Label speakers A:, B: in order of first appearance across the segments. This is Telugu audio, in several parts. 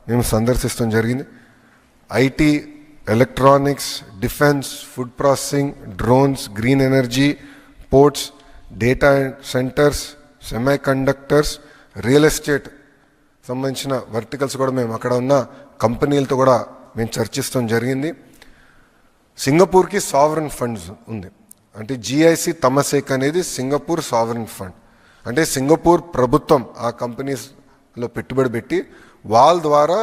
A: మేము సందర్శించడం జరిగింది. IT, electronics, defence, food processing, drones, green energy, ports, data centres, semi conductors, real estate సంబంధించిన వర్టికల్స్ కూడా మేము అక్కడ ఉన్న కంపెనీలతో కూడా మేము చర్చిస్తాం జరిగింది. సింగపూర్కి సావరెన్ ఫండ్స్ ఉంది. అంటే జిఐసి తమసేక్ అనేది సింగపూర్ సావరెన్ ఫండ్. అంటే సింగపూర్ ప్రభుత్వం ఆ కంపెనీస్లో పెట్టుబడి పెట్టి వాళ్ళ ద్వారా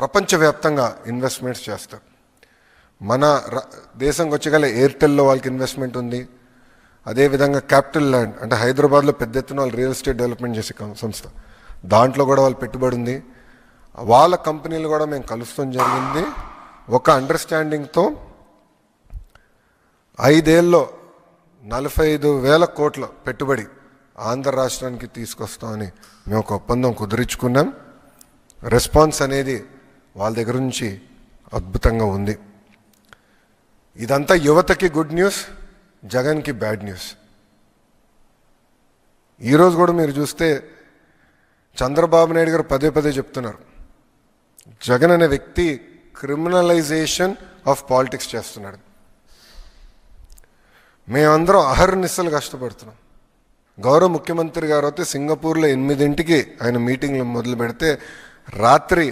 A: ప్రపంచవ్యాప్తంగా ఇన్వెస్ట్మెంట్స్ చేస్తారు. మన దేశంకి వచ్చేగల ఎయిర్టెల్లో వాళ్ళకి ఇన్వెస్ట్మెంట్ ఉంది. అదేవిధంగా క్యాపిటల్ ల్యాండ్ అంటే హైదరాబాద్లో పెద్ద ఎత్తున వాళ్ళు రియల్ ఎస్టేట్ డెవలప్మెంట్ చేసే సంస్థ, దాంట్లో కూడా వాళ్ళు పెట్టుబడి ఉంది. వాళ్ళ కంపెనీలు కూడా మేము కలుస్తాం జరిగింది. ఒక అండర్స్టాండింగ్తో 5 ఏళ్ళలో 45,000 కోట్ల పెట్టుబడి ఆంధ్ర రాష్ట్రానికి తీసుకొస్తామని మేము ఒక ఒప్పందం కుదుర్చుకున్నాం. రెస్పాన్స్ అనేది వాళ్ళ దగ్గర నుంచి అద్భుతంగా ఉంది. ఇదంతా యువతకి గుడ్ న్యూస్, జగన్కి బ్యాడ్ న్యూస్. ఈరోజు కూడా మీరు చూస్తే చంద్రబాబు నాయుడు గారు పదే పదే చెప్తున్నారు, జగన్ అనే వ్యక్తి క్రిమినలైజేషన్ ఆఫ్ పాలిటిక్స్ చేస్తున్నాడు. మేమందరం అహర్నిశలు కష్టపడుతున్నాం. గౌరవ ముఖ్యమంత్రి గారు అయితే సింగపూర్లో 8 ఆయన మీటింగ్లు మొదలు పెడితే రాత్రి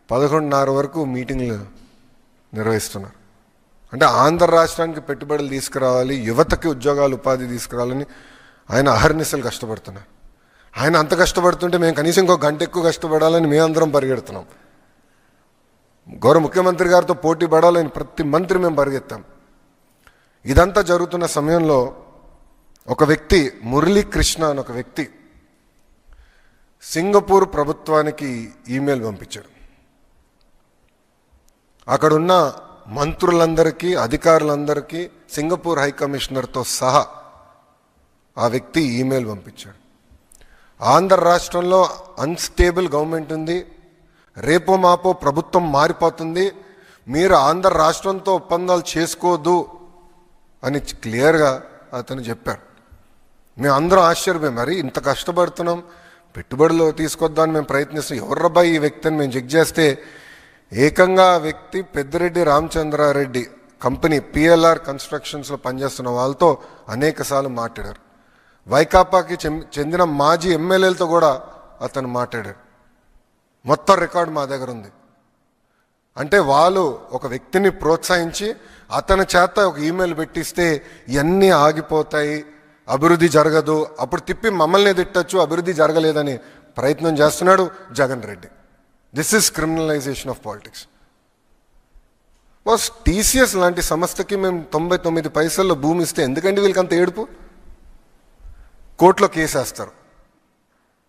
A: 11:30 వరకు మీటింగ్లు నిర్వహిస్తున్నారు. అంటే ఆంధ్ర రాష్ట్రానికి పెట్టుబడులు తీసుకురావాలి, యువతకి ఉద్యోగాలు ఉపాధి తీసుకురావాలని ఆయన అహర్నిశలు కష్టపడుతున్నారు. ఆయన అంత కష్టపడుతుంటే మేము కనీసం ఇంకో గంట ఎక్కువ కష్టపడాలని మేమందరం పరిగెడుతున్నాం. గౌరవ ముఖ్యమంత్రి గారితో పోటీ పడాలని ప్రతి మంత్రి మేము పరిగెత్తాం. ఇదంతా జరుగుతున్న సమయంలో ఒక వ్యక్తి, మురళీకృష్ణ అని ఒక వ్యక్తి సింగపూర్ ప్రభుత్వానికి ఈమెయిల్ పంపించాడు. అక్కడున్న మంత్రులందరికీ, అధికారులందరికీ, సింగపూర్ హై కమిషనర్తో సహా ఆ వ్యక్తి ఈమెయిల్ పంపించాడు. ఆంధ్ర రాష్ట్రంలో అన్స్టేబుల్ గవర్నమెంట్ ఉంది, రేపో మాపో ప్రభుత్వం మారిపోతుంది, మీరు ఆంధ్ర రాష్ట్రంతో ఒప్పందాలు చేసుకోవద్దు అని క్లియర్గా అతను చెప్పారు. మేము అందరం ఆశ్చర్యపోయాం, మరి ఇంత కష్టపడుతున్నాం, పెట్టుబడులు తీసుకొద్దామని మేము ప్రయత్నిస్తాం, ఎవర్రబ్బాయి ఈ వ్యక్తిని మేము చెక్ చేస్తే ఏకంగా ఆ వ్యక్తి పెద్దిరెడ్డి రామచంద్రారెడ్డి కంపెనీ పిఎల్ఆర్ కన్స్ట్రక్షన్స్లో పనిచేస్తున్న వాళ్ళతో అనేకసార్లు మాట్లాడారు. వైకాపాకి చెందిన మాజీ ఎమ్మెల్యేలతో కూడా అతను మాట్లాడారు. మొత్తం రికార్డు మా దగ్గర ఉంది. అంటే వాళ్ళు ఒక వ్యక్తిని ప్రోత్సహించి అతని చేత ఒక ఈమెయిల్ పెట్టిస్తే ఇవన్నీ ఆగిపోతాయి, అభివృద్ధి జరగదు, అప్పుడు తిప్పి మమ్మల్ని తిట్టచ్చు, అభివృద్ధి జరగలేదని ప్రయత్నం చేస్తున్నాడు Jagan Reddy. This is criminalization of politics. TCS లాంటి సంస్థకి మేము 99 పైసల్లో భూమి ఇస్తే ఎందుకంటే వీళ్ళకి అంత ఏడుపు? కోర్టులో కేసేస్తారు.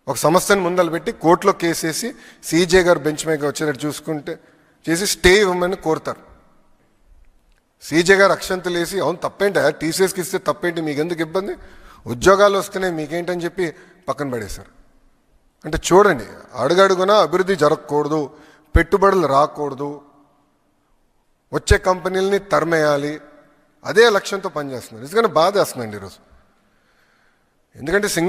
A: ఒక సంస్థని ముందలు పెట్టి కోర్టులో కేసేసి సీజే గారు బెంచ్ మీద వచ్చేటట్టు చూసుకుంటే చేసి స్టే ఇవ్వమని కోరుతారు. సీజే గారు అక్షంతలు వేసి, అవును తప్పేంటి, టీసీఎస్కి ఇస్తే తప్పేంటి, మీకు ఎందుకు ఇబ్బంది, ఉద్యోగాలు వస్తున్నాయి మీకేంటని చెప్పి పక్కన పడేశారు. అంటే చూడండి, అడుగడుగునా అభివృద్ధి జరగకూడదు, పెట్టుబడులు రాకూడదు, వచ్చే కంపెనీలని తరిమేయాలి, అదే లక్ష్యంతో పనిచేస్తున్నారు. నిజంగానే బాధ వేస్తుందండి ఈరోజు. ఎందుకంటే సింగపూర్